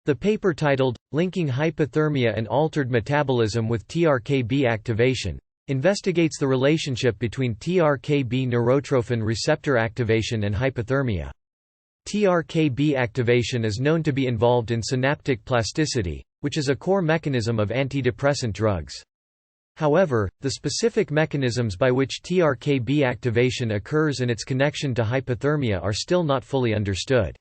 The paper titled, Linking Hypothermia and Altered Metabolism with TrkB Activation, investigates the relationship between TrkB neurotrophin receptor activation and hypothermia. TrkB activation is known to be involved in synaptic plasticity, which is a core mechanism of antidepressant drugs. However, the specific mechanisms by which TrkB activation occurs and its connection to hypothermia are still not fully understood.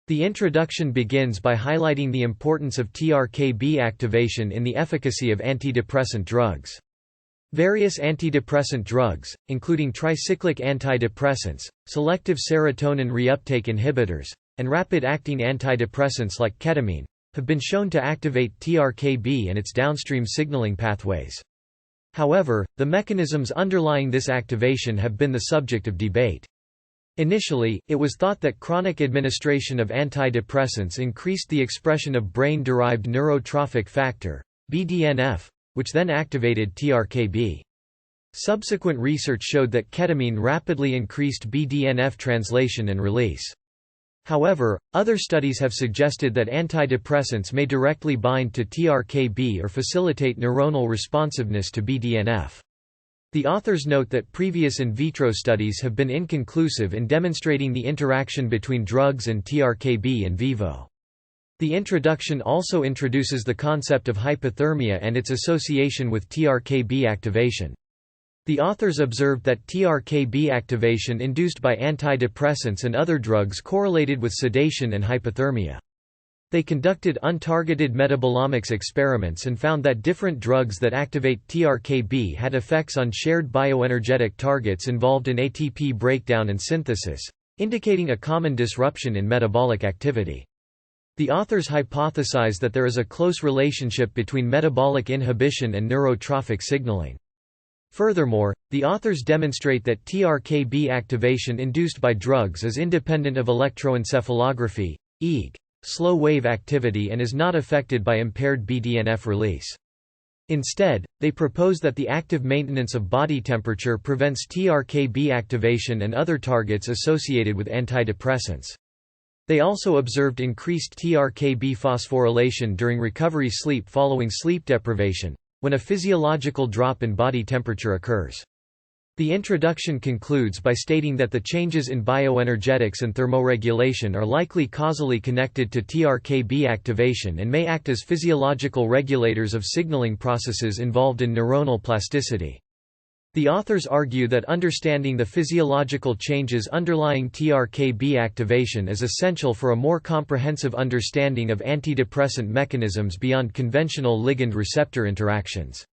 The introduction begins by highlighting the importance of TrkB activation in the efficacy of antidepressant drugs. Various antidepressant drugs, including tricyclic antidepressants, selective serotonin reuptake inhibitors, and rapid-acting antidepressants like ketamine, have been shown to activate TrkB and its downstream signaling pathways. However, the mechanisms underlying this activation have been the subject of debate. Initially, it was thought that chronic administration of antidepressants increased the expression of brain-derived neurotrophic factor, BDNF, which then activated TrkB. Subsequent research showed that ketamine rapidly increased BDNF translation and release. However, other studies have suggested that antidepressants may directly bind to TrkB or facilitate neuronal responsiveness to BDNF. The authors note that previous in vitro studies have been inconclusive in demonstrating the interaction between drugs and TrkB in vivo. The introduction also introduces the concept of hypothermia and its association with TrkB activation. The authors observed that TrkB activation induced by antidepressants and other drugs correlated with sedation and hypothermia. They conducted untargeted metabolomics experiments and found that different drugs that activate TrkB had effects on shared bioenergetic targets involved in ATP breakdown and synthesis, indicating a common disruption in metabolic activity. The authors hypothesize that there is a close relationship between metabolic inhibition and neurotrophic signaling. Furthermore, the authors demonstrate that TrkB activation induced by drugs is independent of electroencephalography, EEG, slow-wave activity and is not affected by impaired BDNF release. Instead, they propose that the active maintenance of body temperature prevents TrkB activation and other targets associated with antidepressants. They also observed increased TrkB phosphorylation during recovery sleep following sleep deprivation, when a physiological drop in body temperature occurs. The introduction concludes by stating that the changes in bioenergetics and thermoregulation are likely causally connected to TrkB activation and may act as physiological regulators of signaling processes involved in neuronal plasticity. The authors argue that understanding the physiological changes underlying TrkB activation is essential for a more comprehensive understanding of antidepressant mechanisms beyond conventional ligand-receptor interactions.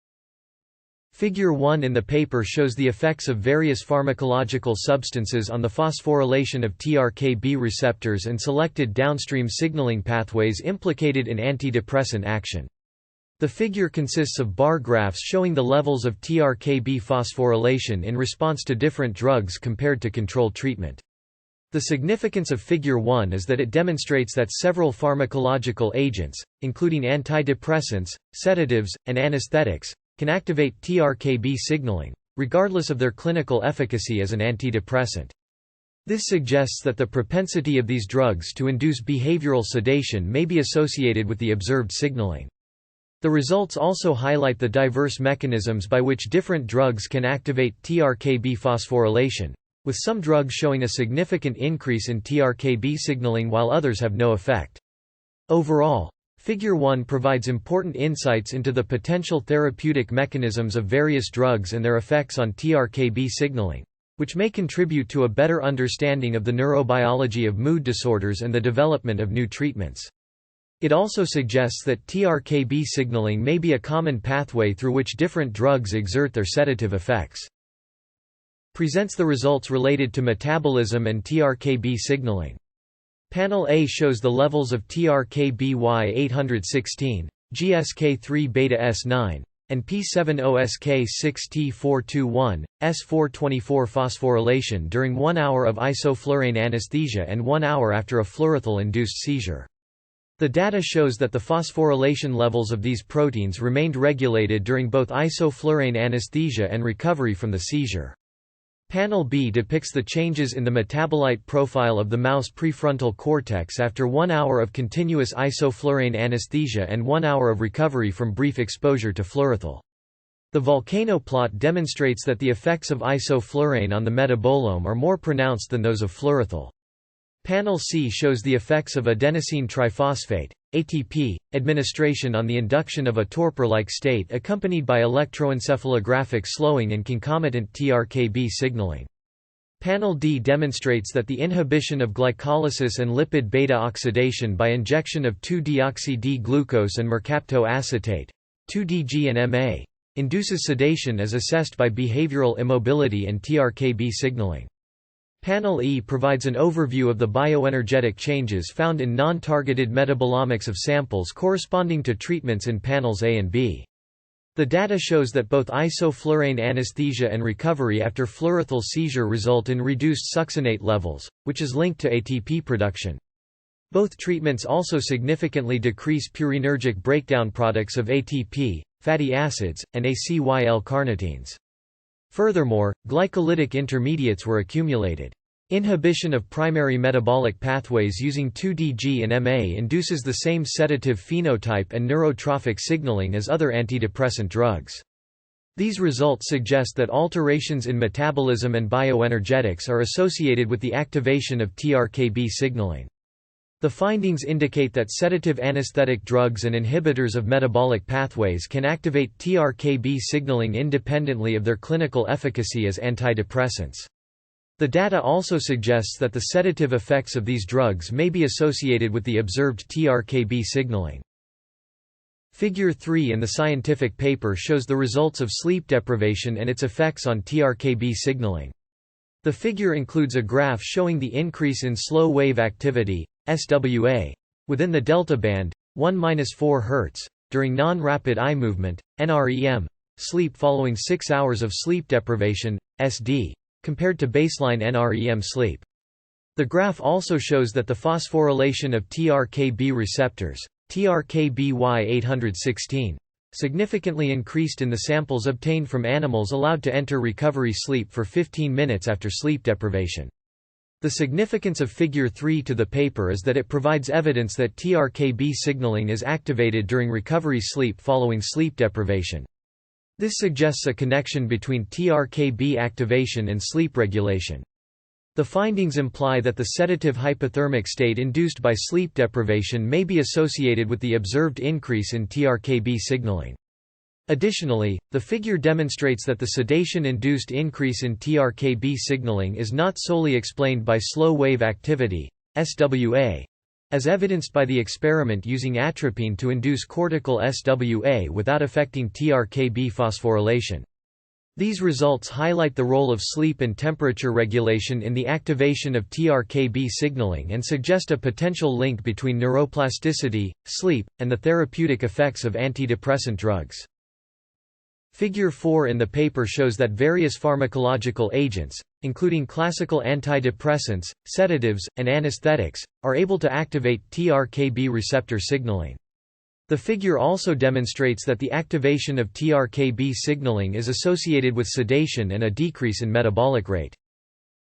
Figure 1 in the paper shows the effects of various pharmacological substances on the phosphorylation of TrkB receptors and selected downstream signaling pathways implicated in antidepressant action. The figure consists of bar graphs showing the levels of TrkB phosphorylation in response to different drugs compared to control treatment. The significance of Figure 1 is that it demonstrates that several pharmacological agents, including antidepressants, sedatives, and anesthetics, can activate TrkB signaling, regardless of their clinical efficacy as an antidepressant. This suggests that the propensity of these drugs to induce behavioral sedation may be associated with the observed signaling. The results also highlight the diverse mechanisms by which different drugs can activate TrkB phosphorylation, with some drugs showing a significant increase in TrkB signaling while others have no effect. Overall, Figure 1 provides important insights into the potential therapeutic mechanisms of various drugs and their effects on TrkB signaling, which may contribute to a better understanding of the neurobiology of mood disorders and the development of new treatments. It also suggests that TrkB signaling may be a common pathway through which different drugs exert their sedative effects. Presents the results related to metabolism and TrkB signaling. Panel A shows the levels of TrkB Y816, GSK3 beta S9, and P70SK6T421, S424 phosphorylation during 1 hour of isoflurane anesthesia and 1 hour after a fluorothal-induced seizure. The data shows that the phosphorylation levels of these proteins remained regulated during both isoflurane anesthesia and recovery from the seizure. Panel B depicts the changes in the metabolite profile of the mouse prefrontal cortex after 1 hour of continuous isoflurane anesthesia and 1 hour of recovery from brief exposure to fluorothal. The volcano plot demonstrates that the effects of isoflurane on the metabolome are more pronounced than those of fluorothal. Panel C shows the effects of adenosine triphosphate (ATP) administration on the induction of a torpor-like state accompanied by electroencephalographic slowing and concomitant TrkB signaling. Panel D demonstrates that the inhibition of glycolysis and lipid beta oxidation by injection of 2-deoxy-D-glucose and mercaptoacetate (2-DG and MA) induces sedation as assessed by behavioral immobility and TrkB signaling. Panel E provides an overview of the bioenergetic changes found in non-targeted metabolomics of samples corresponding to treatments in panels A and B. The data shows that both isoflurane anesthesia and recovery after fluorothal seizure result in reduced succinate levels, which is linked to ATP production. Both treatments also significantly decrease purinergic breakdown products of ATP, fatty acids, and acyl-carnitines. Furthermore, glycolytic intermediates were accumulated. Inhibition of primary metabolic pathways using 2-DG and MA induces the same sedative phenotype and neurotrophic signaling as other antidepressant drugs. These results suggest that alterations in metabolism and bioenergetics are associated with the activation of TrkB signaling. The findings indicate that sedative anesthetic drugs and inhibitors of metabolic pathways can activate TrkB signaling independently of their clinical efficacy as antidepressants. The data also suggests that the sedative effects of these drugs may be associated with the observed TrkB signaling. Figure 3 in the scientific paper shows the results of sleep deprivation and its effects on TrkB signaling. The figure includes a graph showing the increase in slow wave activity SWA within the delta band 1–4 Hz during non-rapid eye movement NREM sleep following 6 hours of sleep deprivation SD compared to baseline NREM sleep. The graph also shows that the phosphorylation of TrkB receptors TrkBY816 significantly increased in the samples obtained from animals allowed to enter recovery sleep for 15 minutes after sleep deprivation. The significance of Figure 3 to the paper is that it provides evidence that TrkB signaling is activated during recovery sleep following sleep deprivation. This suggests a connection between TrkB activation and sleep regulation. The findings imply that the sedative hypothermic state induced by sleep deprivation may be associated with the observed increase in TrkB signaling. Additionally, the figure demonstrates that the sedation-induced increase in TrkB signaling is not solely explained by slow-wave activity SWA, as evidenced by the experiment using atropine to induce cortical SWA without affecting TrkB phosphorylation. These results highlight the role of sleep and temperature regulation in the activation of TrkB signaling and suggest a potential link between neuroplasticity, sleep, and the therapeutic effects of antidepressant drugs. Figure 4 in the paper shows that various pharmacological agents, including classical antidepressants, sedatives, and anesthetics, are able to activate TrkB receptor signaling. The figure also demonstrates that the activation of TrkB signaling is associated with sedation and a decrease in metabolic rate.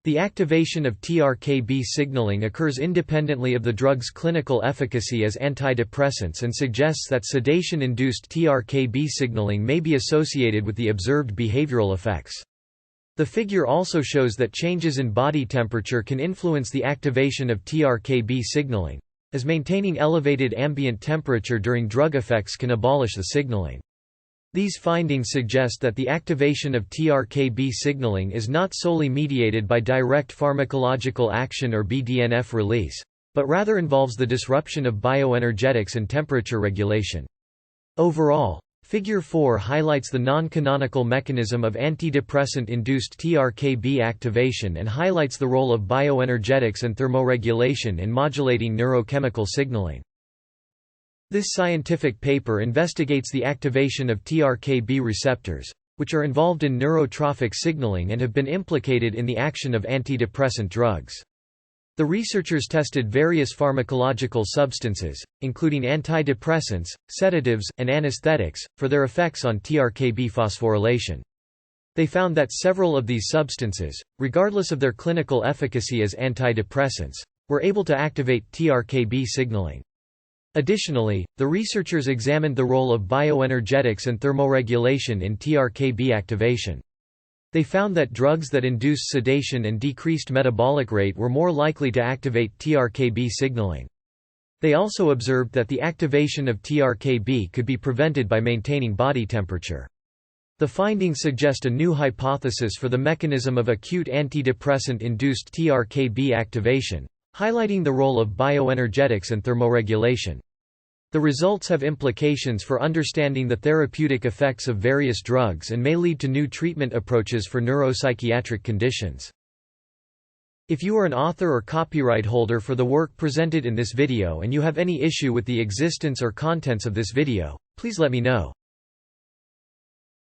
The activation of TrkB signaling occurs independently of the drug's clinical efficacy as antidepressants and suggests that sedation-induced TrkB signaling may be associated with the observed behavioral effects. The figure also shows that changes in body temperature can influence the activation of TrkB signaling, as maintaining elevated ambient temperature during drug effects can abolish the signaling. These findings suggest that the activation of TrkB signaling is not solely mediated by direct pharmacological action or BDNF release, but rather involves the disruption of bioenergetics and temperature regulation. Overall, Figure 4 highlights the non-canonical mechanism of antidepressant-induced TrkB activation and highlights the role of bioenergetics and thermoregulation in modulating neurochemical signaling. This scientific paper investigates the activation of TrkB receptors, which are involved in neurotrophic signaling and have been implicated in the action of antidepressant drugs. The researchers tested various pharmacological substances, including antidepressants, sedatives, and anesthetics, for their effects on TrkB phosphorylation. They found that several of these substances, regardless of their clinical efficacy as antidepressants, were able to activate TrkB signaling. Additionally, the researchers examined the role of bioenergetics and thermoregulation in TrkB activation. They found that drugs that induced sedation and decreased metabolic rate were more likely to activate TrkB signaling. They also observed that the activation of TrkB could be prevented by maintaining body temperature. The findings suggest a new hypothesis for the mechanism of acute antidepressant-induced TrkB activation, highlighting the role of bioenergetics and thermoregulation. The results have implications for understanding the therapeutic effects of various drugs and may lead to new treatment approaches for neuropsychiatric conditions. If you are an author or copyright holder for the work presented in this video and you have any issue with the existence or contents of this video, please let me know.